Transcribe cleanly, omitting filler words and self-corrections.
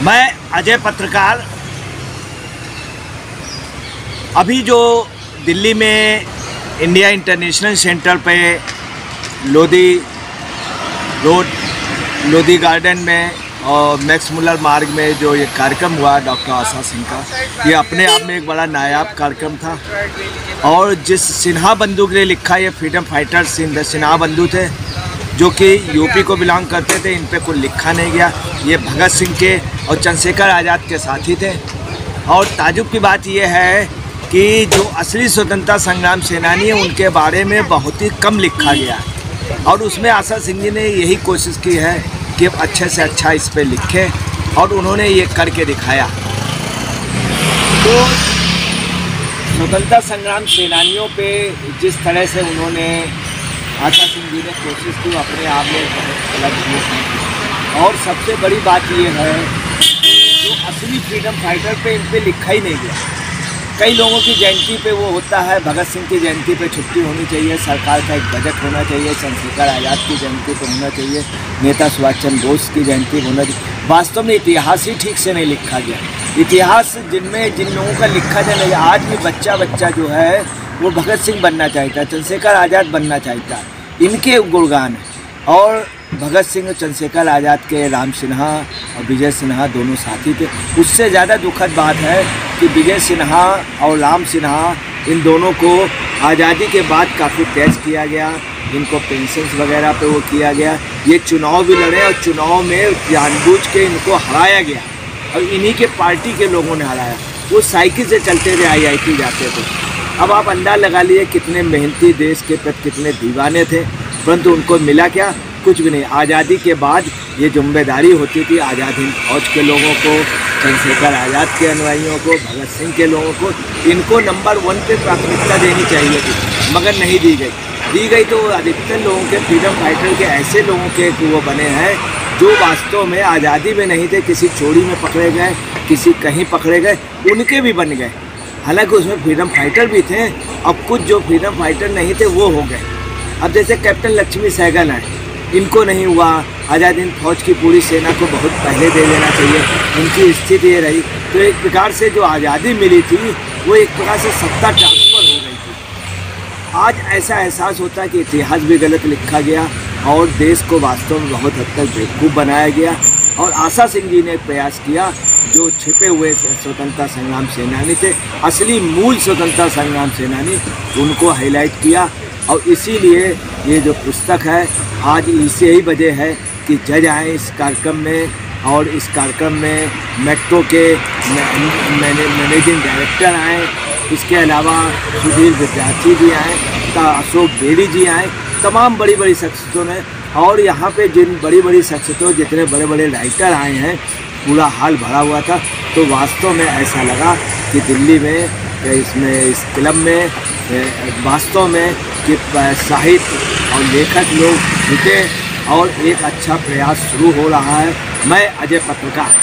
मैं अजय पत्रकार। अभी जो दिल्ली में इंडिया इंटरनेशनल सेंटर पे लोधी रोड, लोधी गार्डन में और मैक्स मुलर मार्ग में जो ये कार्यक्रम हुआ डॉक्टर आशा सिंह का, ये अपने आप में एक बड़ा नायाब कार्यक्रम था। और जिस सिन्हा बंधु ने लिखा, ये फ्रीडम फाइटर सिन्हा बंधु थे जो कि यूपी को बिलोंग करते थे। इन पे कुछ लिखा नहीं गया। ये भगत सिंह के और चंद्रशेखर आज़ाद के साथी थे। और ताजुब की बात यह है कि जो असली स्वतंत्रता संग्राम सेनानी है उनके बारे में बहुत ही कम लिखा गया और उसमें आशा सिंह जी ने यही कोशिश की है कि अच्छे से अच्छा इस पे लिखें और उन्होंने ये करके दिखाया। तो स्वतंत्रता संग्राम सेनानियों पे जिस तरह से उन्होंने आशा सिंह जी ने कोशिश की, अपने आप में बहुत अलग है। और सबसे बड़ी बात यह है जो असली फ्रीडम फाइटर पे इन पे लिखा ही नहीं गया। कई लोगों की जयंती पे वो होता है, भगत सिंह की जयंती पे छुट्टी होनी चाहिए, सरकार का एक बजट होना चाहिए, चंद्रशेखर आज़ाद की जयंती पे होना चाहिए, नेता सुभाष चंद्र बोस की जयंती पे होना चाहिए। वास्तव में इतिहास ही ठीक से नहीं लिखा गया। इतिहास जिन लोगों का लिखा जाए, आज भी बच्चा जो है वो भगत सिंह बनना चाहता है, चंद्रशेखर आज़ाद बनना चाहता है। इनके गुणगान और भगत सिंह और चंद्रशेखर आज़ाद के राम सिन्हा और विजय सिन्हा दोनों साथी थे। उससे ज़्यादा दुखद बात है कि विजय सिन्हा और राम सिन्हा इन दोनों को आज़ादी के बाद काफ़ी तेज किया गया। इनको पेंशन्स वगैरह पे वो किया गया। ये चुनाव भी लड़े और चुनाव में जानबूझ के इनको हराया गया और इन्हीं के पार्टी के लोगों ने हराया। वो साइकिल से चलते थे, IIT जाते थे। अब आप अंदाज़ लगा लिए कितने मेहनती, देश के प्रति कितने दीवाने थे, परंतु उनको मिला क्या? कुछ भी नहीं। आज़ादी के बाद ये जिम्मेदारी होती थी आज़ाद हिंद फौज के लोगों को, चंद्रशेखर आज़ाद के अनुयायियों को, भगत सिंह के लोगों को, इनको नंबर 1 पे प्राथमिकता देनी चाहिए थी, मगर नहीं दी गई तो अधिकतर लोगों के फ्रीडम फाइटर के ऐसे लोगों के वो बने हैं जो वास्तव में आज़ादी में नहीं थे, किसी चोरी में पकड़े गए, किसी कहीं पकड़े गए, उनके भी बन गए। हालांकि उसमें फ्रीडम फाइटर भी थे। अब कुछ जो फ्रीडम फाइटर नहीं थे वो हो गए। अब जैसे कैप्टन लक्ष्मी सहगल हैं, इनको नहीं हुआ। आज़ाद हिंद फौज की पूरी सेना को बहुत पहले दे देना चाहिए। उनकी स्थिति ये रही। तो एक प्रकार से जो आज़ादी मिली थी वो एक प्रकार से सत्ता ट्रांसफ़र हो गई थी। आज ऐसा एहसास होता है कि इतिहास भी गलत लिखा गया और देश को वास्तव में बहुत हद तक बेवकूफ़ बनाया गया। और आशा सिंह जी ने एक प्रयास किया, जो छिपे हुए स्वतंत्रता संग्राम सेनानी थे, असली मूल स्वतंत्रता संग्राम सेनानी, उनको हाईलाइट किया। और इसीलिए ये जो पुस्तक है आज इसे ही वजह है कि जज आए इस कार्यक्रम में, और इस कार्यक्रम में मेट्रो के मैनेजिंग डायरेक्टर आए, इसके अलावा सुधीर विद्यार्थी जी आए, अशोक बेरी जी आए, तमाम बड़ी बड़ी शख्सियतों ने। और यहाँ पे जिन बड़ी बड़ी शख्सियतों, जितने बड़े बड़े राइटर आए हैं, पूरा हाल भरा हुआ था। तो वास्तव में ऐसा लगा कि दिल्ली में इस क्लब में वास्तव में कि साहित्य और लेखक लोग जुटे और एक अच्छा प्रयास शुरू हो रहा है। मैं अजय पत्रकार।